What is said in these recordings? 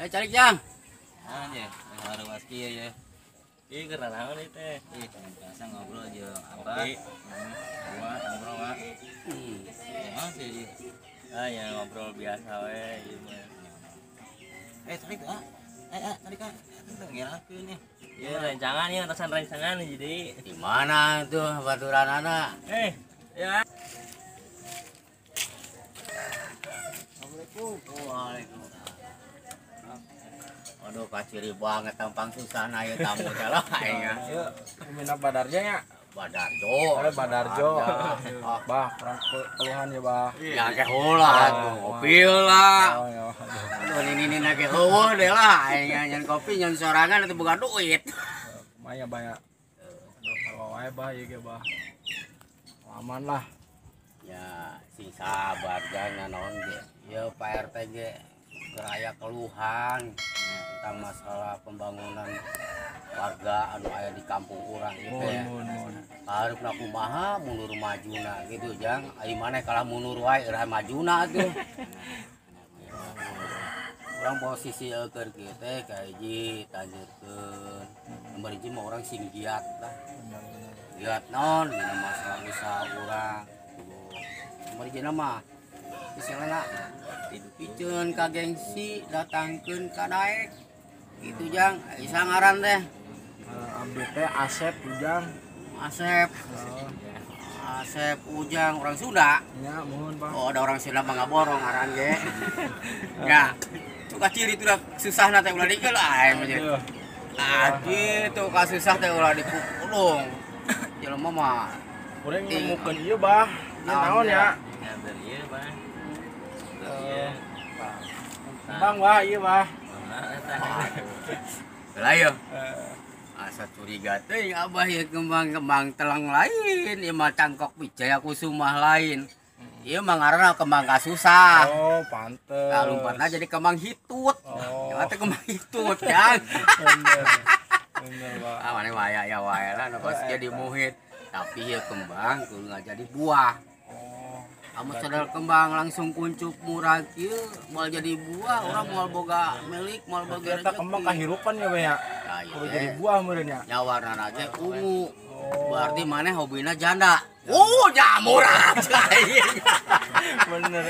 Cari Jang. Aja, harus waski ya. Ih, keren banget nih teh. Ih, biasa ngobrol aja apa? Gua ngobrol Wak. Emang sih. Ah, ya ngobrol biasa we ieu mah. Tarik ah. Tarik ah. Ngirakeun nih. Iya, rancangan ya, atasan rancangan jadi. Di mana tuh baturan anak? Ya. Assalamualaikum. Waalaikumsalam. Waduh, kaciri banget tampang susah na ieu tamu teh lah aing. Ieu minat Badarjo nya. Badarjo. Badarjo. Bah, kurang keluhan ya, Bah. Ya ke heula tuh, kopi lah. Oh, ya. Aduh, ini nage eueuh deh lah aing nyan kopi nyan sorangan teh boga duit. Maya banyak. Kalau wae Bah ieu ge, Bah. Aman lah. Ya, sing sabar jangan naon ge. Ya Pak RT ge geraya keluhan tentang masalah pembangunan warga anu aya di kampung urang ieu teh. Harupna kumaha mundur majuna gitu Jang. Ai maneh kalah mundur wae urang majuna tuh. Urang posisi keur kieu teh ka hiji tanjeurkeun. Nomor hiji mah urang sing giat lah. Giat naon dina masalah usaha urang. Nomor hiji mah misalnya piceun ka gengsi datangkeun ka daek. Gitu Jang, isa ngaran teh. Abdi teh Asep Ujang. Asep. Asep Ujang orang Sunda. Ya, mohon Pak. Oh, ada orang Sunda mah ngaborong ngaran ge. Ya. Tuh ciri tuh susahna teh ulah dikeul aing mah. Gitu ka susah teh ulah dipukulung. Jelema mah Urang nemukeun ieu Bah. Ieu naon ya? Ya dari ieu, Bang. Bang Bah ieu Bah. lah ya. Asa curiga teuing Abah ya kembang-kembang telang lain, ieu mah cangkok Wijaya Kusumah lain. Ieu mah ngaranna kembang kasusah. Oh, pantes. Lompatna jadi kembang hitut. Oh. Ya teh kembang hitut, Jang. Bener, Pak. Ah, maneh wae ya wae lah nu jadi muhit. Tapi ieu kembang kudu jadi buah. Kamu sadar kembang langsung kuncup murah kieu moal jadi buah urang moal boga milik moal boga Eta kembang kahirupan ya, Bah ya. Nah, Kudu jadi buah meureun nya. nya warnana teh ungu. Berarti maneh hobina janda. Jamur aja. Bener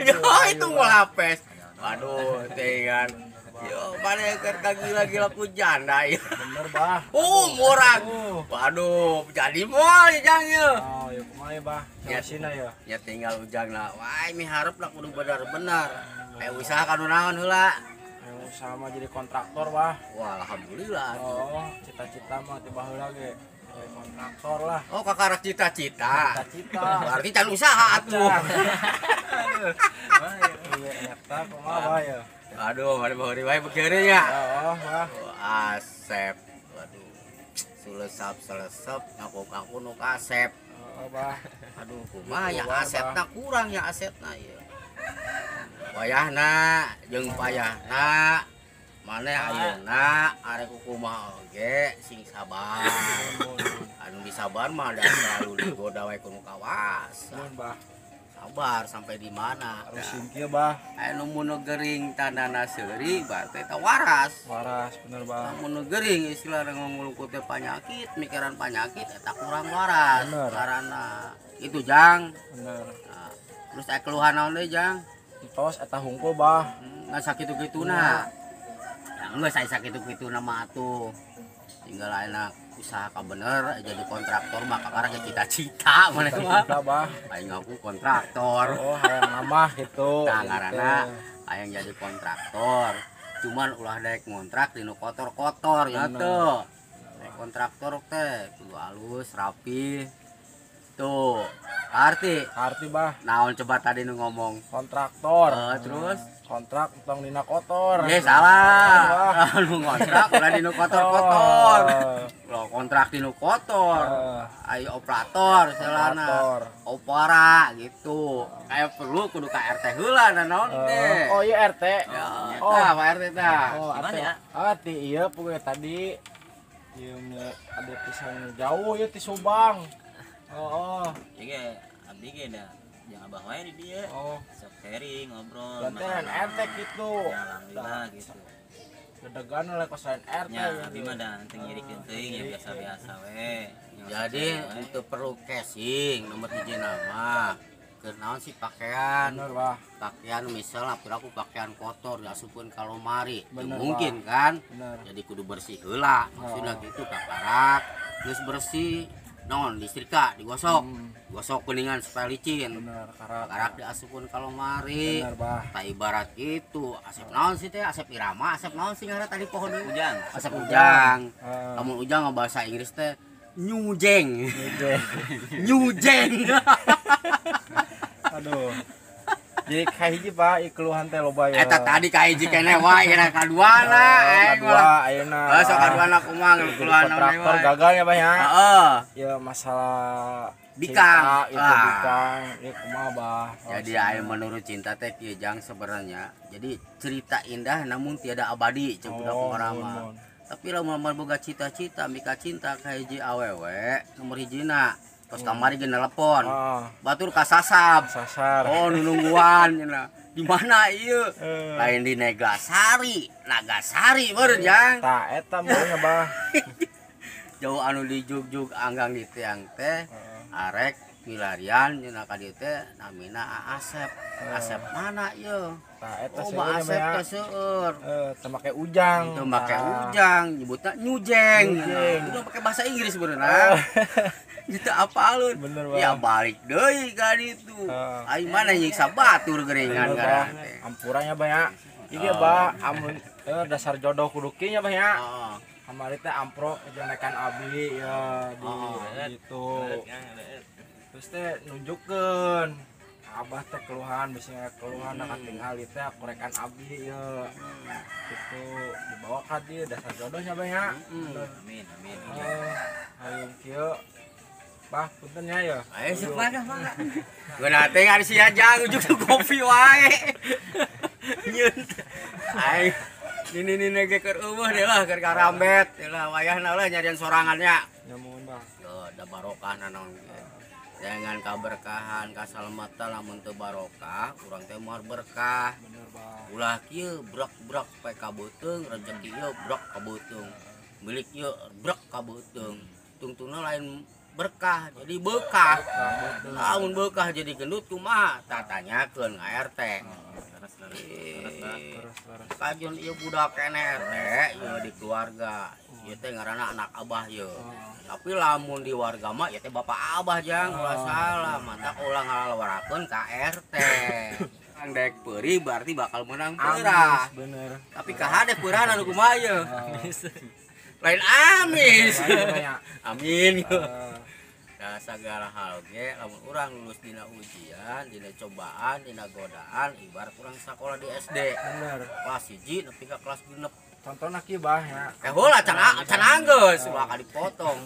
Yo itu ngelapes. Waduh, tengan. Yo maneh keur gila-gila ku janda ieu. Bener, Bah. Murah. Waduh, jadi moal Jang ieu. Oh, ya kumaha ya, Bah? Sina ya. Ya tinggal ujangna. Wah, miharep lah kudu bener-bener. Usaha kanu naon heula? Sama jadi kontraktor, Bah. Wah, alhamdulillah. Oh, cita-cita mah tiba heula ge. Jadi kontraktor lah. Oh, kakak cita-cita. Cita-cita. Berarti can usaha atuh. Iya, eta kumaha Bah ya? Aduh, mari baheuri wae bekeureuh nya. Oh, Bah. Asep. Waduh. Sulesap-selesep ngaku-ngaku nu kasep. Oh, Bah. Aduh, kumaha ya asetna kurang ya asetna ieu. Wayahna jeung payahna maneh ayeuna arek kumaha oge sing sabar. Anu disabar mah da selalu digoda wae ku nu kawas. Mun, Bah. Sabar sampai di mana? Harus singkir, Bah. Anu mun gering tandana seuri berarti eta waras. Waras, bener, Bah. Mun gering istilahna ngomongkeun teh panyakit, mikiran panyakit eta kurang waras. Bener. Karana itu Jang. Bener. Nah, terus keluhan naon deui Jang? Tos eta hungkul, Bah. Nggak sakitu-kituna. Ya enggak saya sakitu-kituna mah atuh. Tinggal enak usaha ka bener jadi kontraktor mah kakara ge cita-cita maneh mah. Cita, Bah. Aing ngaku kontraktor. Oh, hayang nambah gitu. Nah, karena aing jadi kontraktor. Cuman ulah daek ngontrak di nu kotor-kotor ya teu. Daek kontraktor teh kudu alus, rapi. Tuh, arti Bah. naon coba tadi nu ngomong Kontraktor. terus Kontrak tong dina kotor. salah. Anu ngontrak ulah di nu kotor-kotor. Lo kontrak di nu kotor. Ayo operator selana. Opera gitu. Kayak perlu kudu ka RT heula naon teh. Oh iya RT. Ya, Pak RT tah. Oh, Gimana ya? Ti iya pokoknya tadi ieu ada pisan jauh ya ti Subang. Oh. Ya abdi ge da yang abah wae di dia. Oh. Sok sharing ngobrol. Gantian RT gitu. Ya alhamdulillah gitu. gedegan oleh kosan RT nya abi mah dan teu ngirikeun teuing ya biasa-biasa we. Jadi itu perlu casing nomor hiji nama kenaon sih pakaian bener bah pakaian misal aku pakaian kotor diasupkeun ka lomari teu Bener, mungkin kan bener jadi kudu bersih heula maksudna gitu kakarak geus bersih naon disetrika digosok gosok kuningan supaya licin bener karak kakarak diasupkeun ka lomari bener bah tak ibarat itu asep naon sih teh asep irama asep naon sih ngaran tadi pohon deui? Ujang. Asep ujang Ah. lamun ujang bahasa Inggris teh nyujeng Gitu. nyujeng Aduh. Jadi kayak hiji Pak, keluhan teh loba ya. eta tadi ka hiji keneh wae era kaduana Kadua ayeuna. sok kaduana kumaha keluhan Kontraktor gagal ya Pak ya. heeh Ya masalah Bikang. cinta, itu Ah. bikang. Ya kumaha Bah. jadi aya menurut cinta teh kieu jang sebenarnya jadi cerita indah namun tiada abadi cek budak urang mah tapi lamun boga cita-cita mika cinta ka hiji awewe nomor hijina tos kamari ge nelepon Ah, batur kasasab sasar. oh nungguan cenah di mana ieu Eh. lain di Nagasari beureun jang Tah eta meunya Bah. jauh anu di jugjug anggang di tiang teh arek milarian cenah ka dieu teh namina Asep Asep mana ieu Tah eta oh seueur Asep ya. teh seueur Teu make ujang. itu make Tah. ujang nyebutna nyujeng Nyujeng. itu pakai bahasa Inggris beneran gitu apa alun Bener, Bang. ya balik deui ka ditu ai mana nyiksa batur geringan Bener, garang Bah. teh Ampurannya Bah ya. Ieu Bah, amun dasar jodoh kudu kieu nya Bah ya. heeh Kamari teh amprok kejonekan abi ya di Oh, gitu. Terus teh nunjukkeun abah teh keluhan biasanya keluhan nak tinggal teh korekan abi ya. Gitu dibawa ka dieu dasar jodohnya Bah ya. Bener. Amin amin. Hayang kieu Bah punten ya. ayo sok mangga mangga geuna teh ngari sia jang ujug kopi wae nyeun ai ini ge keur eueuh deh lah keur karambet lah wayahna lah nyarian sorangannya Nyamun Bah. yo da barokah naon ge dengan kaberkahan kasalamatan lamun teu barokah urang teh moal berkah Bener Bah. ulah kieu brek-brek pe kabeuteung rezeki ieu brek kabeuteung milik ieu brek kabeuteung tungtungna lain berkah jadi bekah lamun bekah jadi gendut kumaha tatanyakeun ka RT Terus. kajon ieu budak keneh RT ieu di keluarga ieu teh ngaranna anak abah ieu tapi lamun di warga mah ieu teh bapak abah jang ulah salah mata ulah ngalawarakeun ka RT ang dek peuri berarti bakal menang peurah Amis, bener. tapi kahade peurah anu kumaha ieu lain amis amin nah segala hal ge lamun urang lulus dina ujian dina cobaan dina godaan ibarat urang sakola di SD Bener. kelas 1 nepi ka kelas 6 Contohna kieu Bah ya. heula can anggeus bakal dipotong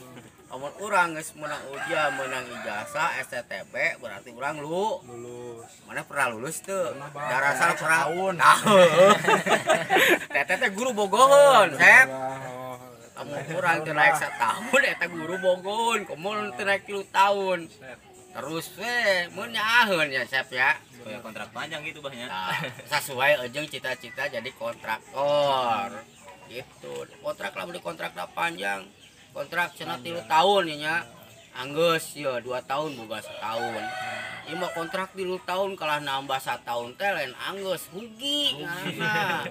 lamun urang geus menang ujian menang ijazah STTP berarti urang Lulus. mana pernah lulus teu Pernah, Bang. darasal pernah Tahun. teteh teh guru bogohon sep Oh, lamun urang teu naek satahun eta guru bogohon komo teu naek 3 tahun terus we mun nyaheun ya sep ya Kayak kontrak panjang gitu Bah ya. nah, sesuai ujung cita-cita jadi kontraktor gitu kontrak lamun dikontrak panjang kontrak cenah 3 tahun nya anggeus ya 2 tahun boga setahun ieu mah kontrak 3 tahun kalah nambah 1 tahun teh lain anggeus rugi ngaranna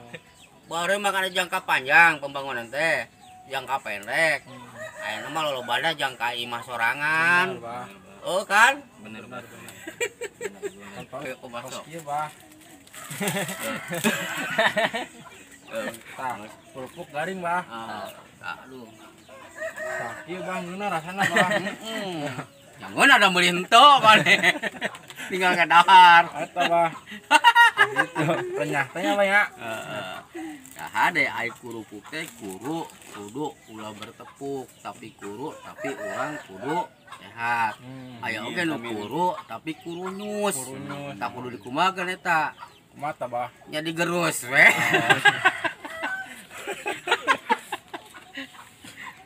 bare mah kana jangka panjang pembangunan teh jangka pendek ayeuna mah lolobana jangka imah sorangan bener, Bah. oh kan Bener bener. Ayo, kumaha sok? Kieu Bah. Tah, pulpuk garing Bah. Aduh. Tah, kieu Bah ngeuna rasana Bah. Yang mana ada melinto maneh. Tinggal ke dahar. Eta Bah. Tah gitu. Renyah tanya Bah ya. Nah, hade ai kurupuk teh kudu ulah bertepuk, tapi orang kudu sehat. Aya oge nu kuru tapi kurunyus. Tak kudu dikumahakeun eta. Mata Bah. Nya digerus we.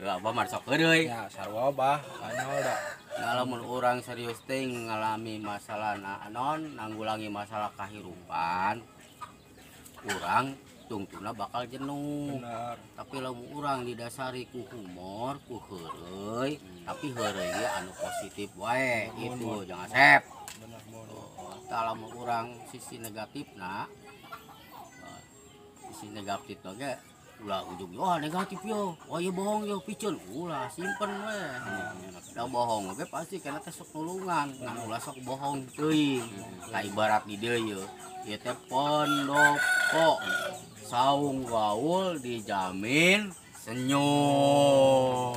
Apa mah sok deui. Ya sarua Bah. Kanyol da. Lamun orang serius teh ngalami masalah naon nanggulangi masalah kahirupan urang tungtuna bakal jenuh. benar Tapi lamun urang didasari ku humor ku heureuy tapi heureuy ge anu positif wae itu jangan sep. benar Lamun urang sisi negatifna sisi negatif ge ulah ujung wah negatif yo wah ieu bohong yo piceun ulah simpen we da bohong ge pasti kana teh sok nulungan ngan ulah sok bohong teuing ka ibarat di dieu ieu teh pendopo saung gaul dijamin senyum.